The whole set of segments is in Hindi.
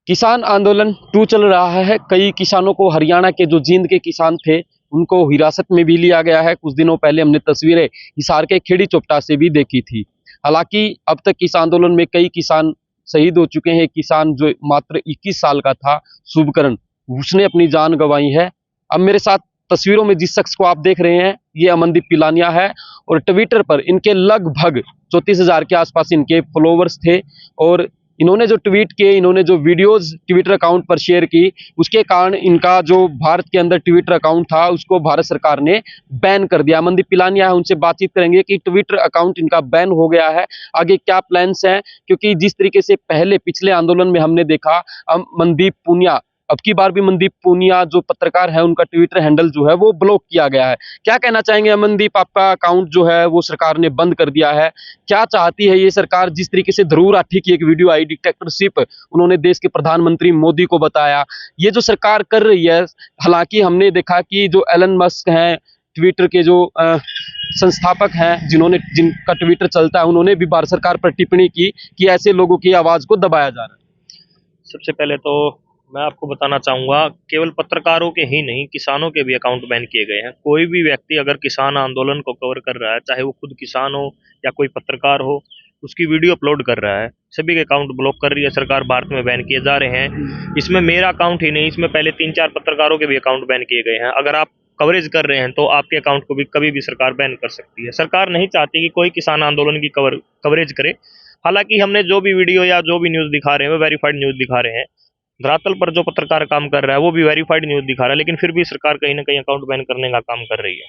किसान आंदोलन 2 चल रहा है। कई किसानों को हरियाणा के जो जींद के किसान थे उनको हिरासत में भी लिया गया है। कुछ दिनों पहले हमने तस्वीरें हिसार के खेड़ी चोपटा से भी देखी थी। हालांकि अब तक इस आंदोलन में कई किसान शहीद हो चुके हैं। किसान जो मात्र 21 साल का था, शुभकरण, उसने अपनी जान गंवाई है। अब मेरे साथ तस्वीरों में जिस शख्स को आप देख रहे हैं ये अमनदीप पिलानिया है और ट्विटर पर इनके लगभग 34,000 के आसपास इनके फॉलोवर्स थे और इन्होंने जो ट्वीट किए, इन्होंने जो वीडियोस ट्विटर अकाउंट पर शेयर की, उसके कारण इनका जो भारत के अंदर ट्विटर अकाउंट था उसको भारत सरकार ने बैन कर दिया। अमनदीप पिलानिया है, उनसे बातचीत करेंगे कि ट्विटर अकाउंट इनका बैन हो गया है, आगे क्या प्लान्स हैं, क्योंकि जिस तरीके से पहले पिछले आंदोलन में हमने देखा मनदीप पुनिया, अब की बार भी मनदीप पुनिया जो पत्रकार है उनका ट्विटर हैंडल जो है वो ब्लॉक किया गया है। क्या कहना चाहेंगे अमनदीप, आपका अकाउंट जो है वो सरकार ने बंद कर दिया है, क्या चाहती है ये सरकार? जिस तरीके से ध्रुव राठी की एक वीडियो आई, डिक्टेटरशिप, उन्होंने देश के प्रधानमंत्री मोदी को बताया, ये जो सरकार कर रही है। हालांकि हमने देखा कि जो एलन मस्क हैं, ट्विटर के जो संस्थापक हैं, जिनका ट्विटर चलता है, उन्होंने भी भारत सरकार पर टिप्पणी की कि ऐसे लोगों की आवाज को दबाया जा रहा है। सबसे पहले तो मैं आपको बताना चाहूँगा, केवल पत्रकारों के ही नहीं, किसानों के भी अकाउंट बैन किए गए हैं। कोई भी व्यक्ति अगर किसान आंदोलन को कवर कर रहा है, चाहे वो खुद किसान हो या कोई पत्रकार हो, उसकी वीडियो अपलोड कर रहा है, सभी के अकाउंट ब्लॉक कर रही है सरकार। भारत में बैन किए जा रहे हैं। इसमें मेरा अकाउंट ही नहीं, इसमें पहले 3-4 पत्रकारों के भी अकाउंट बैन किए गए हैं। अगर आप कवरेज कर रहे हैं तो आपके अकाउंट को भी कभी भी सरकार बैन कर सकती है। सरकार नहीं चाहती कि कोई किसान आंदोलन की कवरेज करे। हालांकि हमने जो भी वीडियो या जो भी न्यूज़ दिखा रहे हैं वो वेरीफाइड न्यूज़ दिखा रहे हैं। धरातल पर जो पत्रकार काम कर रहा है वो भी वेरीफाइड न्यूज़ दिखा रहा है, लेकिन फिर भी सरकार कहीं ना कहीं अकाउंट बैन करने का काम कर रही है।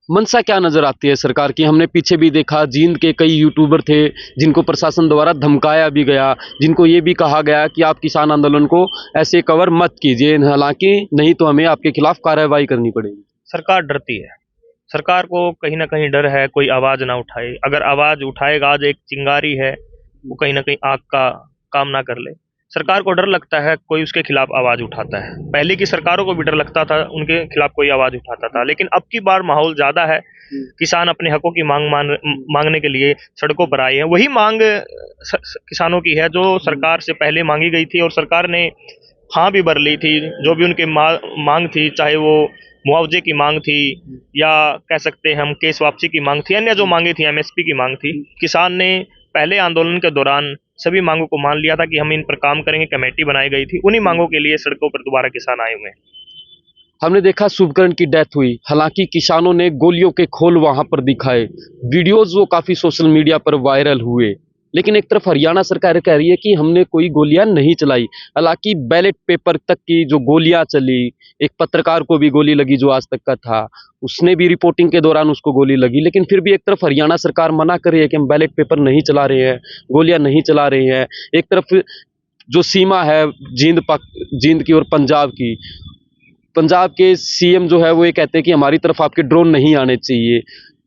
मंशा क्या नजर आती है सरकार की? हमने पीछे भी देखा, जींद के कई यूट्यूबर थे जिनको प्रशासन द्वारा धमकाया भी गया, जिनको ये भी कहा गया कि आप किसान आंदोलन को ऐसे कवर मत कीजिए, हालांकि नहीं तो हमें आपके खिलाफ कार्रवाई करनी पड़ेगी। सरकार डरती है। सरकार को कहीं ना कहीं डर है कोई आवाज ना उठाए। अगर आवाज उठाएगा, आज एक चिंगारी है, वो कहीं ना कहीं आग का काम ना कर ले। सरकार को डर लगता है कोई उसके खिलाफ आवाज उठाता है। पहले की सरकारों को भी डर लगता था उनके खिलाफ कोई आवाज उठाता था, लेकिन अब की बार माहौल ज्यादा है। किसान अपने हकों की मांगने के लिए सड़कों पर आए हैं। वही मांग किसानों की है जो सरकार से पहले मांगी गई थी और सरकार ने हाँ भी भर ली थी। जो भी उनकी मांग थी, चाहे वो मुआवजे की मांग थी या कह सकते हैं हम केस वापसी की मांग थी, अन्य जो मांगे थी, एमएसपी की मांग थी, किसान ने पहले आंदोलन के दौरान सभी मांगों को मान लिया था कि हम इन पर काम करेंगे। कमेटी बनाई गई थी, उन्हीं मांगों के लिए सड़कों पर दोबारा किसान आए हुए हैं। हमने देखा शुभकरण की डेथ हुई, हालांकि किसानों ने गोलियों के खोल वहां पर दिखाए, वीडियोज वो काफी सोशल मीडिया पर वायरल हुए, लेकिन एक तरफ हरियाणा सरकार कह रही है कि हमने कोई गोलियां नहीं चलाई। हालांकि बैलेट पेपर तक की जो गोलियां चली, एक पत्रकार को भी गोली लगी जो आज तक का था, उसने भी रिपोर्टिंग के दौरान उसको गोली लगी, लेकिन फिर भी एक तरफ हरियाणा सरकार मना कर रही है कि हम बैलेट पेपर नहीं चला रहे हैं, गोलियां नहीं चला रहे हैं। एक तरफ जो सीमा है जींद की और पंजाब की, पंजाब के सीएम जो है वो ये कहते हैं कि हमारी तरफ आपके ड्रोन नहीं आने चाहिए।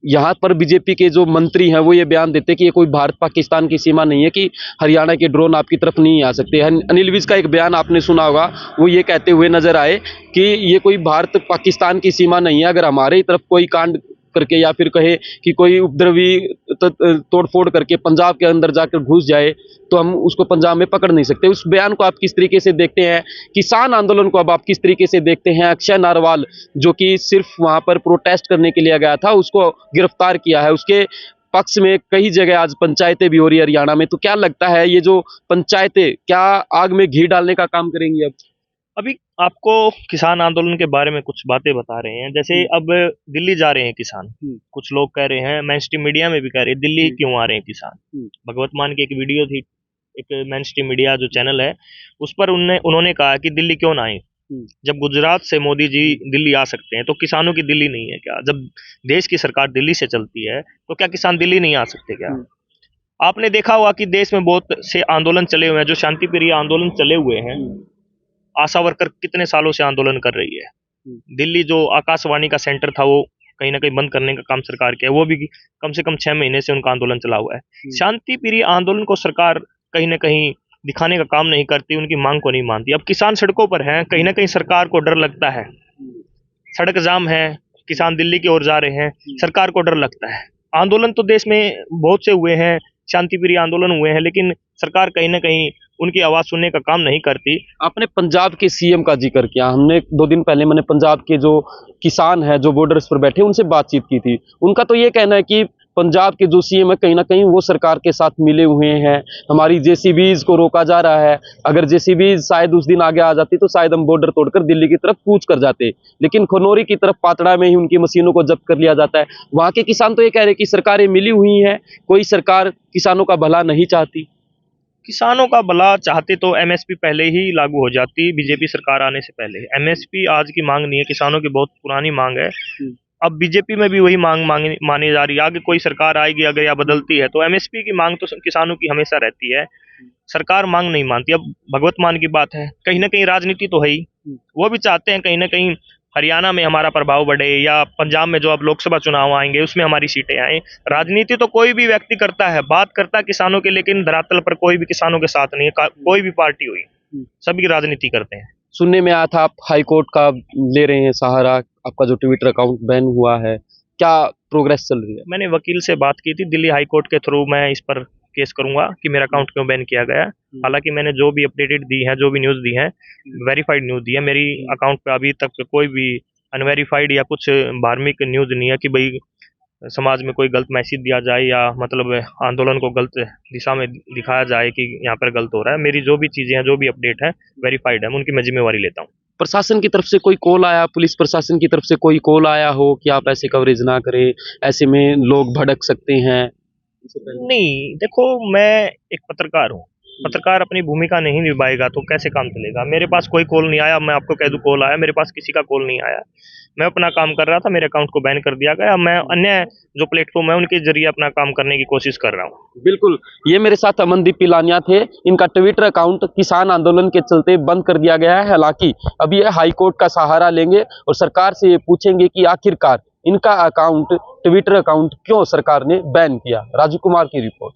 यहाँ पर बीजेपी के जो मंत्री हैं वो ये बयान देते हैं कि ये कोई भारत पाकिस्तान की सीमा नहीं है कि हरियाणा के ड्रोन आपकी तरफ नहीं आ सकते। अनिल विज का एक बयान आपने सुना होगा, वो ये कहते हुए नजर आए कि ये कोई भारत पाकिस्तान की सीमा नहीं है, अगर हमारे तरफ कोई कांड करके या फिर कहे कि कोई उपद्रवी तोड़फोड़ करके पंजाब के अंदर जाकर घुस जाए तो हम उसको पंजाब में पकड़ नहीं सकते। उस बयान को आप किस तरीके से देखते हैं? किसान आंदोलन को अब आप किस तरीके से देखते हैं? अक्षय नारवाल जो कि सिर्फ वहां पर प्रोटेस्ट करने के लिए गया था, उसको गिरफ्तार किया है, उसके पक्ष में कई जगह आज पंचायतें भी हो रही है हरियाणा में। तो क्या लगता है ये जो पंचायतें क्या आग में घी डालने का काम करेंगी? अब अभी आपको किसान आंदोलन के बारे में कुछ बातें बता रहे हैं। जैसे अब दिल्ली जा रहे हैं किसान, कुछ लोग कह रहे हैं, मेन स्ट्रीम मीडिया में भी कह रहे हैं, दिल्ली क्यों आ रहे हैं किसान। भगवत मान की एक वीडियो थी, एक मेन स्ट्रीम मीडिया जो चैनल है, उस पर उन्होंने कहा कि दिल्ली क्यों ना आए। जब गुजरात से मोदी जी दिल्ली आ सकते हैं तो किसानों की दिल्ली नहीं है क्या? जब देश की सरकार दिल्ली से चलती है तो क्या किसान दिल्ली नहीं आ सकते क्या? आपने देखा होगा कि देश में बहुत से आंदोलन चले हुए हैं, जो शांति प्रिय आंदोलन चले हुए हैं। आशा वर्कर कितने सालों से आंदोलन कर रही है। दिल्ली जो आकाशवाणी का सेंटर था वो कहीं ना कहीं बंद करने का काम सरकार किया है, वो भी कम से कम 6 महीने से उनका आंदोलन चला हुआ है। शांति प्रिय आंदोलन को सरकार कहीं ना कहीं दिखाने का काम नहीं करती, उनकी मांग को नहीं मानती। अब किसान सड़कों पर हैं, कहीं ना कहीं सरकार को डर लगता है। सड़क जाम है, किसान दिल्ली की ओर जा रहे हैं, सरकार को डर लगता है। आंदोलन तो देश में बहुत से हुए हैं, शांति प्रिय आंदोलन हुए हैं, लेकिन सरकार कहीं ना कहीं उनकी आवाज सुनने का काम नहीं करती। आपने पंजाब के सीएम का जिक्र किया। हमने 2 दिन पहले मैंने पंजाब के जो किसान हैं जो बॉर्डर्स पर बैठे उनसे बातचीत की थी। उनका तो ये कहना है कि पंजाब के जो सीएम है कहीं ना कहीं वो सरकार के साथ मिले हुए हैं। हमारी जेसीबीज को रोका जा रहा है। अगर जेसीबीज शायद उस दिन आगे आ जाती तो शायद हम बॉर्डर तोड़कर दिल्ली की तरफ कूच कर जाते, लेकिन खनौरी की तरफ पातड़ा में ही उनकी मशीनों को जब्त कर लिया जाता है। वहां के किसान तो ये कह रहे हैं कि सरकारें मिली हुई हैं, कोई सरकार किसानों का भला नहीं चाहती। किसानों का भला चाहते तो एमएसपी पहले ही लागू हो जाती, बीजेपी सरकार आने से पहले। एमएसपी आज की मांग नहीं है, किसानों की बहुत पुरानी मांग है। अब बीजेपी में भी वही मांग मानी जा रही है। आगे कोई सरकार आएगी अगर या बदलती है तो एमएसपी की मांग तो किसानों की हमेशा रहती है। सरकार मांग नहीं मानती। अब भगवत मान की बात है, कहीं ना कहीं राजनीति तो है ही। वो भी चाहते हैं कहीं ना कहीं हरियाणा में हमारा प्रभाव बढ़े या पंजाब में जो अब लोकसभा चुनाव आएंगे उसमें हमारी सीटें आए। राजनीति तो कोई भी व्यक्ति करता है, बात करता है किसानों के, लेकिन धरातल पर कोई भी किसानों के साथ नहीं है। कोई भी पार्टी हुई, सभी राजनीति करते हैं। सुनने में आया था आप हाई कोर्ट का ले रहे हैं सहारा, आपका जो ट्विटर अकाउंट बैन हुआ है, क्या प्रोग्रेस चल रही है? मैंने वकील से बात की थी, दिल्ली हाई कोर्ट के थ्रू मैं इस पर केस करूंगा कि मेरा अकाउंट क्यों बैन किया गया। हालांकि मैंने जो भी अपडेटेड दी है, जो भी न्यूज़ दी है, वेरीफाइड न्यूज़ दी है। मेरी अकाउंट पे अभी तक कोई भी अनवेरीफाइड या कुछ धार्मिक न्यूज़ नहीं है कि भाई समाज में कोई गलत मैसेज दिया जाए या मतलब आंदोलन को गलत दिशा में दिखाया जाए कि यहाँ पर गलत हो रहा है। मेरी जो भी चीज़ें हैं, जो भी अपडेट है, वेरीफाइड है, मैं उनकी मैं जिम्मेवारी लेता हूँ। प्रशासन की तरफ से कोई कॉल आया, पुलिस प्रशासन की तरफ से कोई कॉल आया हो कि आप ऐसे कवरेज ना करें, ऐसे में लोग भड़क सकते हैं? नहीं, देखो मैं एक पत्रकार हूँ। पत्रकार अपनी भूमिका नहीं निभाएगा तो कैसे काम चलेगा। मेरे पास कोई कॉल नहीं आया, मैं आपको कह दूं कॉल आया, मेरे पास किसी का कॉल नहीं आया। मैं अपना काम कर रहा था, मेरे अकाउंट को बैन कर दिया गया। मैं अन्य जो प्लेटफॉर्म है उनके जरिए अपना काम करने की कोशिश कर रहा हूँ। बिल्कुल, ये मेरे साथ अमनदीप पिलानिया थे। इनका ट्विटर अकाउंट किसान आंदोलन के चलते बंद कर दिया गया है। हालांकि अभी ये हाई कोर्ट का सहारा लेंगे और सरकार से ये पूछेंगे कि आखिरकार इनका अकाउंट, ट्विटर अकाउंट क्यों सरकार ने बैन किया। राजू कुमार की रिपोर्ट।